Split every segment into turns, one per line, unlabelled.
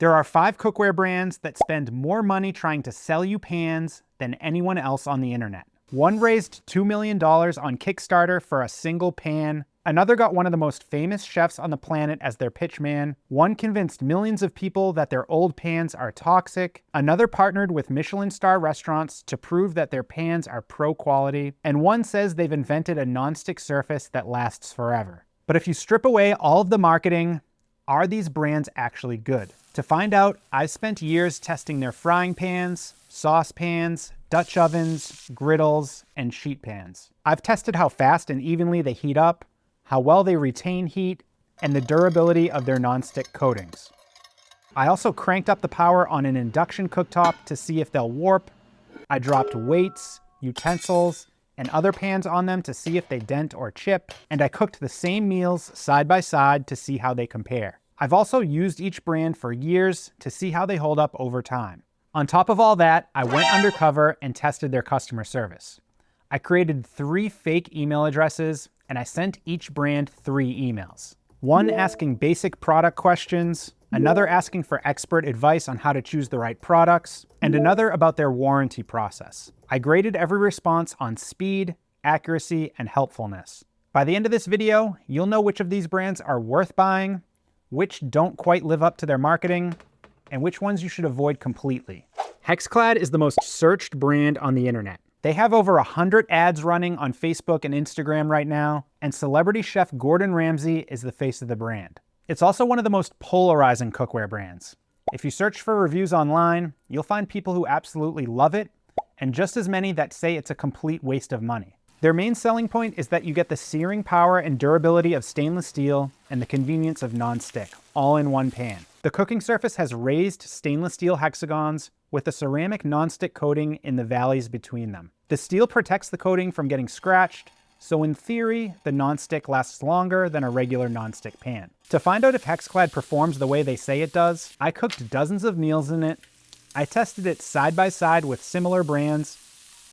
There are 5 cookware brands that spend more money trying to sell you pans than anyone else on the internet. One raised $2 million on Kickstarter for a single pan. Another got one of the most famous chefs on the planet as their pitch man. One convinced millions of people that their old pans are toxic. Another partnered with Michelin star restaurants to prove that their pans are pro quality. And one says they've invented a nonstick surface that lasts forever. But if you strip away all of the marketing, are these brands actually good? To find out, I've spent years testing their frying pans, saucepans, Dutch ovens, griddles, and sheet pans. I've tested how fast and evenly they heat up, how well they retain heat, and the durability of their nonstick coatings. I also cranked up the power on an induction cooktop to see if they'll warp. I dropped weights, utensils, and other pans on them to see if they dent or chip, and I cooked the same meals side by side to see how they compare. I've also used each brand for years to see how they hold up over time. On top of all that, I went undercover and tested their customer service. I created 3 fake email addresses, and I sent each brand 3 emails. One asking basic product questions, another asking for expert advice on how to choose the right products, and another about their warranty process. I graded every response on speed, accuracy, and helpfulness. By the end of this video, you'll know which of these brands are worth buying, which don't quite live up to their marketing, and which ones you should avoid completely. HexClad is the most searched brand on the internet. They have over 100 ads running on Facebook and Instagram right now, and celebrity chef Gordon Ramsay is the face of the brand. It's also one of the most polarizing cookware brands. If you search for reviews online, you'll find people who absolutely love it, and just as many that say it's a complete waste of money. Their main selling point is that you get the searing power and durability of stainless steel and the convenience of nonstick, all in one pan. The cooking surface has raised stainless steel hexagons with a ceramic nonstick coating in the valleys between them. The steel protects the coating from getting scratched, so in theory, the nonstick lasts longer than a regular nonstick pan. To find out if HexClad performs the way they say it does, I cooked dozens of meals in it, I tested it side by side with similar brands,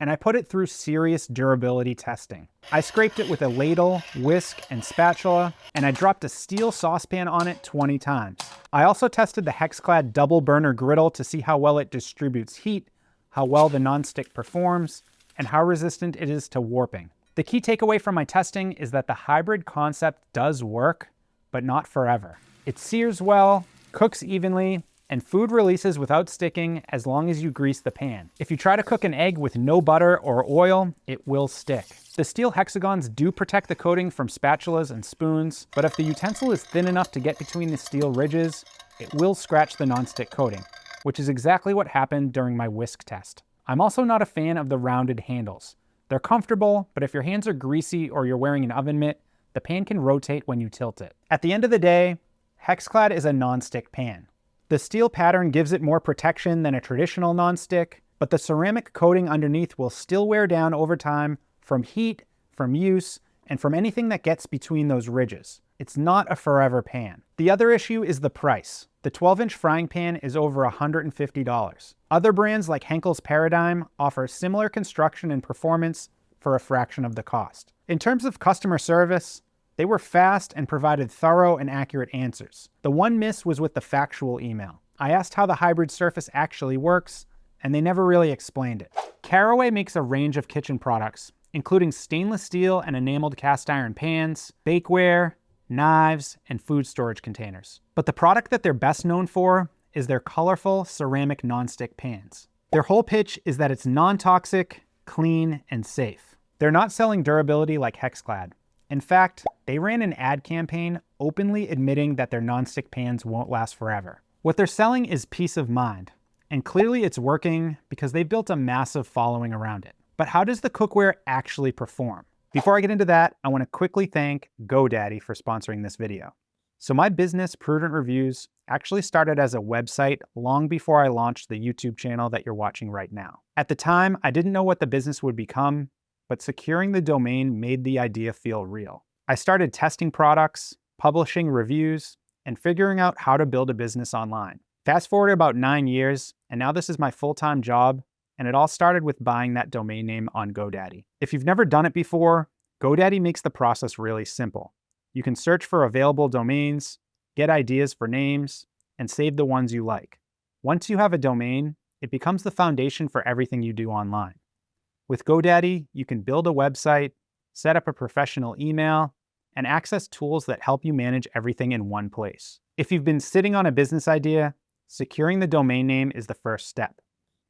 and I put it through serious durability testing. I scraped it with a ladle, whisk, and spatula, and I dropped a steel saucepan on it 20 times. I also tested the HexClad double burner griddle to see how well it distributes heat, how well the nonstick performs, and how resistant it is to warping. The key takeaway from my testing is that the hybrid concept does work, but not forever. It sears well, cooks evenly, and food releases without sticking as long as you grease the pan. If you try to cook an egg with no butter or oil, it will stick. The steel hexagons do protect the coating from spatulas and spoons, but if the utensil is thin enough to get between the steel ridges, it will scratch the nonstick coating, which is exactly what happened during my whisk test. I'm also not a fan of the rounded handles. They're comfortable, but if your hands are greasy or you're wearing an oven mitt, the pan can rotate when you tilt it. At the end of the day, HexClad is a nonstick pan. The steel pattern gives it more protection than a traditional nonstick, but the ceramic coating underneath will still wear down over time from heat, from use, and from anything that gets between those ridges. It's not a forever pan. The other issue is the price. The 12-inch frying pan is over $150. Other brands like Henkel's Paradigm offer similar construction and performance for a fraction of the cost. In terms of customer service, they were fast and provided thorough and accurate answers. The one miss was with the factual email. I asked how the hybrid surface actually works, and they never really explained it. Caraway makes a range of kitchen products, including stainless steel and enameled cast iron pans, bakeware, knives, and food storage containers. But the product that they're best known for is their colorful ceramic nonstick pans. Their whole pitch is that it's non-toxic, clean, and safe. They're not selling durability like HexClad. In fact, they ran an ad campaign openly admitting that their nonstick pans won't last forever. What they're selling is peace of mind, and clearly it's working because they've built a massive following around it. But how does the cookware actually perform? Before I get into that, I want to quickly thank GoDaddy for sponsoring this video. So my business, Prudent Reviews, actually started as a website long before I launched the YouTube channel that you're watching right now. At the time, I didn't know what the business would become, but securing the domain made the idea feel real. I started testing products, publishing reviews, and figuring out how to build a business online. Fast forward about 9 years, and now this is my full-time job, and it all started with buying that domain name on GoDaddy. If you've never done it before, GoDaddy makes the process really simple. You can search for available domains, get ideas for names, and save the ones you like. Once you have a domain, it becomes the foundation for everything you do online. With GoDaddy, you can build a website, set up a professional email, and access tools that help you manage everything in one place. If you've been sitting on a business idea, securing the domain name is the first step.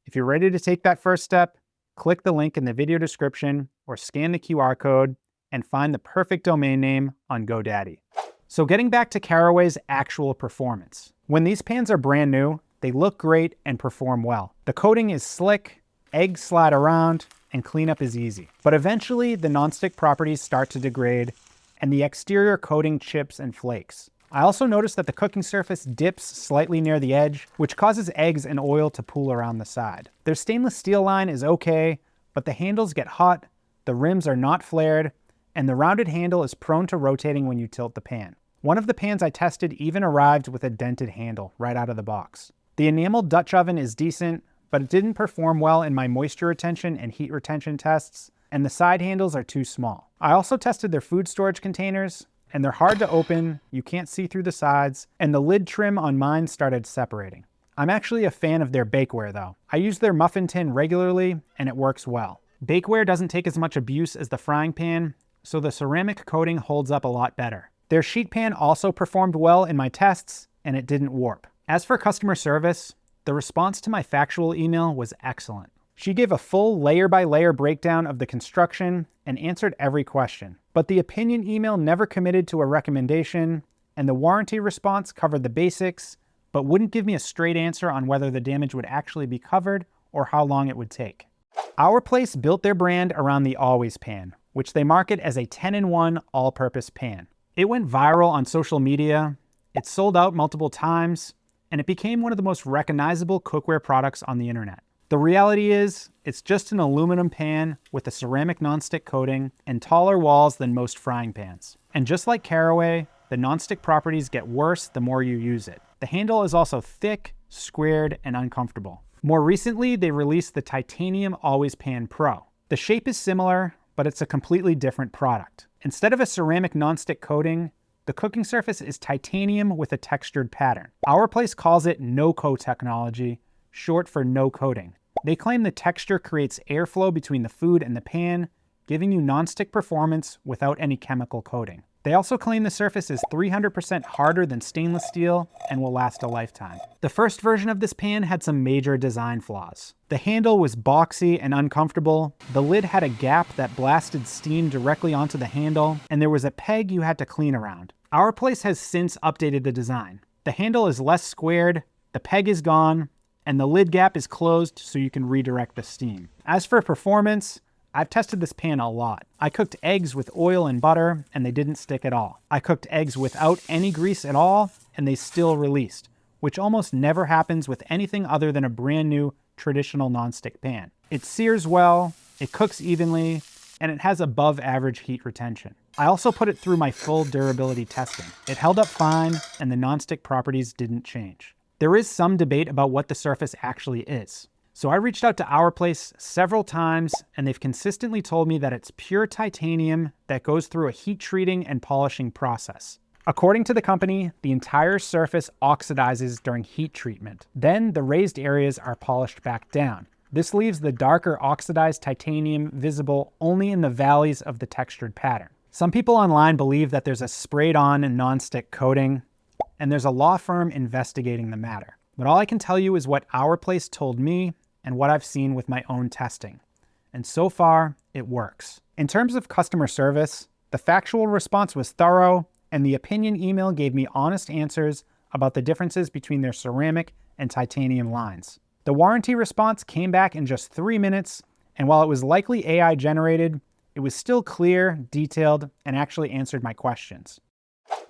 If you're ready to take that first step, click the link in the video description or scan the QR code and find the perfect domain name on GoDaddy. So getting back to Caraway's actual performance. When these pans are brand new, they look great and perform well. The coating is slick, eggs slide around, and cleanup is easy. But eventually, the nonstick properties start to degrade, and the exterior coating chips and flakes. I also noticed that the cooking surface dips slightly near the edge, which causes eggs and oil to pool around the side. Their stainless steel line is okay, but the handles get hot, the rims are not flared, and the rounded handle is prone to rotating when you tilt the pan. One of the pans I tested even arrived with a dented handle right out of the box. The enameled Dutch oven is decent, but it didn't perform well in my moisture retention and heat retention tests, and the side handles are too small. I also tested their food storage containers, and they're hard to open, you can't see through the sides, and the lid trim on mine started separating. I'm actually a fan of their bakeware though. I use their muffin tin regularly, and it works well. Bakeware doesn't take as much abuse as the frying pan, so the ceramic coating holds up a lot better. Their sheet pan also performed well in my tests, and it didn't warp. As for customer service, the response to my factual email was excellent. She gave a full layer-by-layer breakdown of the construction and answered every question. But the opinion email never committed to a recommendation, and the warranty response covered the basics, but wouldn't give me a straight answer on whether the damage would actually be covered or how long it would take. Our Place built their brand around the Always pan, which they market as a 10-in-1 all-purpose pan. It went viral on social media, it sold out multiple times, and it became one of the most recognizable cookware products on the internet. The reality is, it's just an aluminum pan with a ceramic nonstick coating and taller walls than most frying pans. And just like Caraway, the nonstick properties get worse the more you use it. The handle is also thick, squared, and uncomfortable. More recently, they released the Titanium Always Pan Pro. The shape is similar, but it's a completely different product. Instead of a ceramic nonstick coating, the cooking surface is titanium with a textured pattern. Our Place calls it no-coat technology, short for no coating. They claim the texture creates airflow between the food and the pan, giving you nonstick performance without any chemical coating. They also claim the surface is 300% harder than stainless steel and will last a lifetime. The first version of this pan had some major design flaws. The handle was boxy and uncomfortable, the lid had a gap that blasted steam directly onto the handle, and there was a peg you had to clean around. Our Place has since updated the design. The handle is less squared, the peg is gone, and the lid gap is closed so you can redirect the steam. As for performance, I've tested this pan a lot. I cooked eggs with oil and butter, and they didn't stick at all. I cooked eggs without any grease at all, and they still released, which almost never happens with anything other than a brand new traditional nonstick pan. It sears well, it cooks evenly, and it has above average heat retention. I also put it through my full durability testing. It held up fine, and the nonstick properties didn't change. There is some debate about what the surface actually is. So I reached out to Our Place several times, and they've consistently told me that it's pure titanium that goes through a heat treating and polishing process. According to the company, the entire surface oxidizes during heat treatment. Then the raised areas are polished back down. This leaves the darker oxidized titanium visible only in the valleys of the textured pattern. Some people online believe that there's a sprayed-on nonstick coating, and there's a law firm investigating the matter. But all I can tell you is what Our Place told me and what I've seen with my own testing. And so far, it works. In terms of customer service, the factual response was thorough, and the opinion email gave me honest answers about the differences between their ceramic and titanium lines. The warranty response came back in just 3 minutes, and while it was likely AI generated, it was still clear, detailed, and actually answered my questions.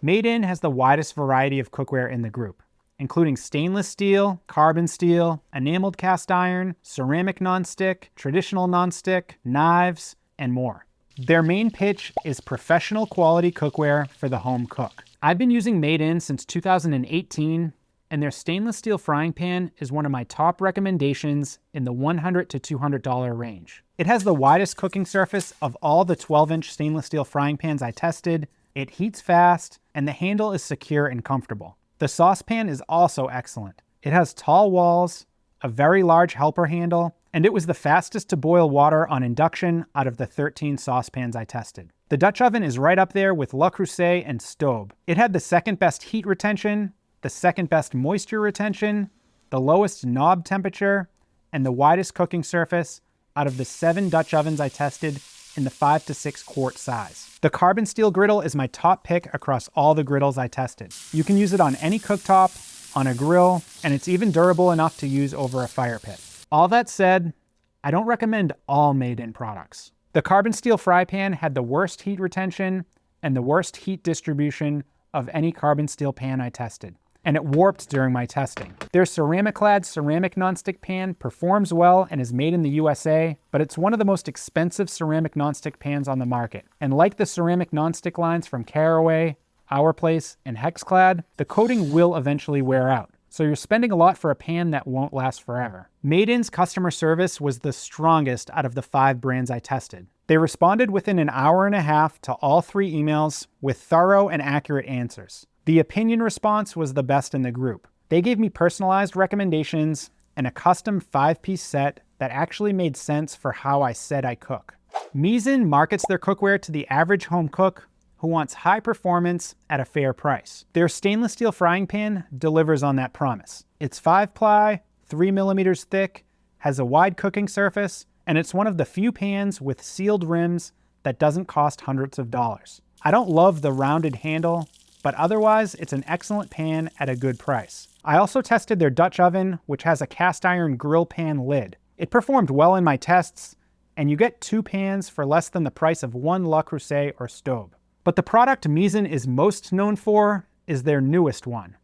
Misen has the widest variety of cookware in the group, including stainless steel, carbon steel, enameled cast iron, ceramic nonstick, traditional nonstick, knives, and more. Their main pitch is professional quality cookware for the home cook. I've been using Misen since 2018, and their stainless steel frying pan is one of my top recommendations in the $100 to $200 range. It has the widest cooking surface of all the 12-inch stainless steel frying pans I tested, it heats fast, and the handle is secure and comfortable. The saucepan is also excellent. It has tall walls, a very large helper handle, and it was the fastest to boil water on induction out of the 13 saucepans I tested. The Dutch oven is right up there with Le Creuset and Stobe. It had the second best heat retention, the second best moisture retention, the lowest knob temperature, and the widest cooking surface out of the 7 Dutch ovens I tested in the 5 to 6 quart size. The carbon steel griddle is my top pick across all the griddles I tested. You can use it on any cooktop, on a grill, and it's even durable enough to use over a fire pit. All that said, I don't recommend all Misen products. The carbon steel fry pan had the worst heat retention and the worst heat distribution of any carbon steel pan I tested, and it warped during my testing. Their CeramiClad ceramic nonstick pan performs well and is made in the USA, but it's one of the most expensive ceramic nonstick pans on the market. And like the ceramic nonstick lines from Caraway, Our Place, and HexClad, the coating will eventually wear out. So you're spending a lot for a pan that won't last forever. Misen's customer service was the strongest out of the 5 brands I tested. They responded within an hour and a half to all 3 emails with thorough and accurate answers. The opinion response was the best in the group. They gave me personalized recommendations and a custom 5-piece set that actually made sense for how I said I cook. Misen markets their cookware to the average home cook who wants high performance at a fair price. Their stainless steel frying pan delivers on that promise. It's 5-ply, 3 millimeters thick, has a wide cooking surface, and it's one of the few pans with sealed rims that doesn't cost hundreds of dollars. I don't love the rounded handle, but otherwise it's an excellent pan at a good price. I also tested their Dutch oven, which has a cast iron grill pan lid. It performed well in my tests, and you get 2 pans for less than the price of 1 Le Creuset or Stobe. But the product Misen is most known for is their newest one,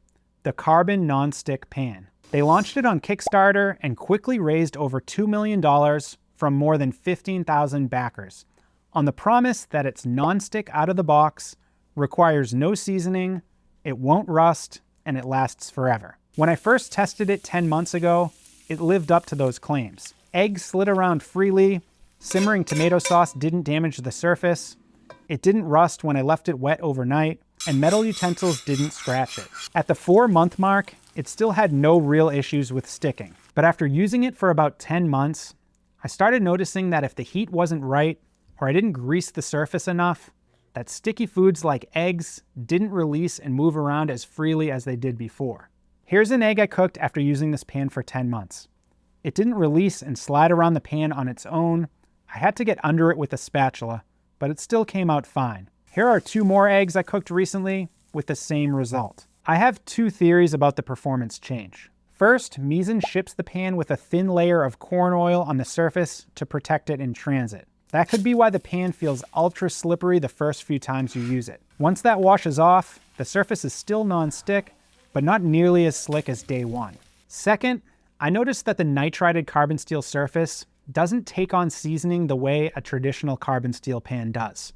the carbon non-stick pan. They launched it on Kickstarter and quickly raised over $2 million from more than 15,000 backers, on the promise that it's non-stick out of the box, requires no seasoning, it won't rust, and it lasts forever. When I first tested it 10 months ago, it lived up to those claims. Eggs slid around freely, simmering tomato sauce didn't damage the surface, it didn't rust when I left it wet overnight, and metal utensils didn't scratch it. At the 4-month mark, it still had no real issues with sticking. But after using it for about 10 months, I started noticing that if the heat wasn't right, or I didn't grease the surface enough, that sticky foods like eggs didn't release and move around as freely as they did before. Here's an egg I cooked after using this pan for 10 months. It didn't release and slide around the pan on its own. I had to get under it with a spatula, but it still came out fine. Here are 2 more eggs I cooked recently with the same result. I have 2 theories about the performance change. First, Misen ships the pan with a thin layer of corn oil on the surface to protect it in transit. That could be why the pan feels ultra slippery the first few times you use it. Once that washes off, the surface is still non-stick, but not nearly as slick as day 1. Second, I noticed that the nitrided carbon steel surface doesn't take on seasoning the way a traditional carbon steel pan does.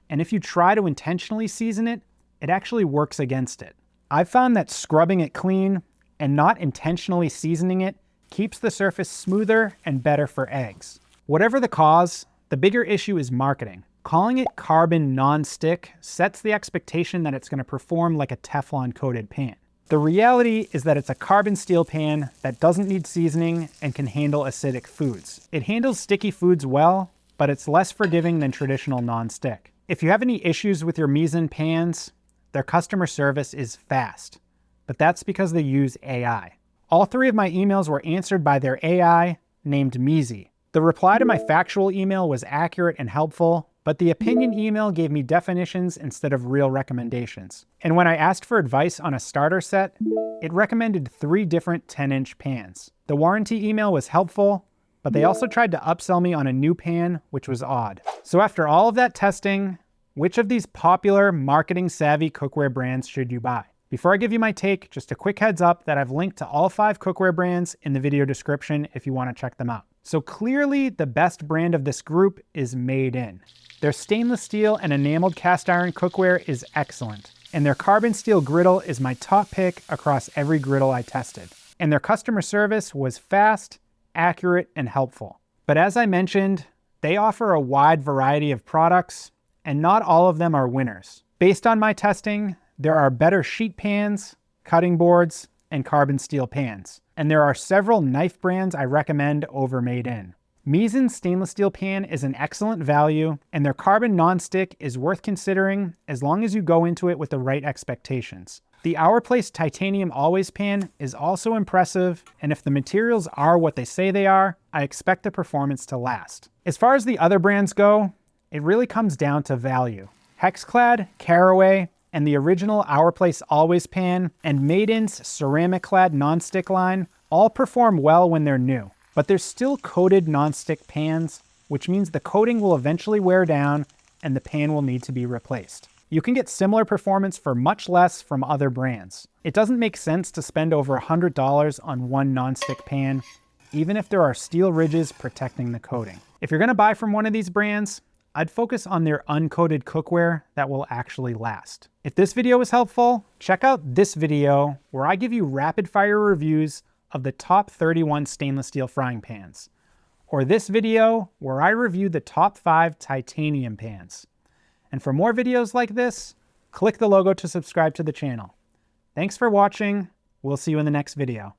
And if you try to intentionally season it, it actually works against it. I've found that scrubbing it clean and not intentionally seasoning it keeps the surface smoother and better for eggs. Whatever the cause, the bigger issue is marketing. Calling it carbon non-stick sets the expectation that it's going to perform like a Teflon-coated pan. The reality is that it's a carbon steel pan that doesn't need seasoning and can handle acidic foods. It handles sticky foods well, but it's less forgiving than traditional non-stick. If you have any issues with your Misen pans, their customer service is fast, but that's because they use AI. All 3 of my emails were answered by their AI named Misen. The reply to my factual email was accurate and helpful, but the opinion email gave me definitions instead of real recommendations. And when I asked for advice on a starter set, it recommended 3 different 10-inch pans. The warranty email was helpful, but they also tried to upsell me on a new pan, which was odd. So after all of that testing, which of these popular marketing-savvy cookware brands should you buy? Before I give you my take, just a quick heads up that I've linked to all 5 cookware brands in the video description if you want to check them out. So clearly the best brand of this group is Misen. Their stainless steel and enameled cast iron cookware is excellent, and their carbon steel griddle is my top pick across every griddle I tested. And their customer service was fast, accurate, and helpful. But as I mentioned, they offer a wide variety of products, and not all of them are winners. Based on my testing, there are better sheet pans, cutting boards, and carbon steel pans. And there are several knife brands I recommend over Misen. Misen's stainless steel pan is an excellent value, and their carbon nonstick is worth considering as long as you go into it with the right expectations. The Our Place titanium always pan is also impressive, and if the materials are what they say they are, I expect the performance to last. As far as the other brands go, it really comes down to value. HexClad, Caraway, and the original Our Place always pan, and Misen's CeramiClad nonstick line all perform well when they're new. But they're still coated nonstick pans, which means the coating will eventually wear down and the pan will need to be replaced. You can get similar performance for much less from other brands. It doesn't make sense to spend over $100 on one nonstick pan, even if there are steel ridges protecting the coating. If you're gonna buy from one of these brands, I'd focus on their uncoated cookware that will actually last. If this video was helpful, check out this video where I give you rapid fire reviews of the top 31 stainless steel frying pans, or this video where I review the top 5 titanium pans. And for more videos like this, click the logo to subscribe to the channel. Thanks for watching. We'll see you in the next video.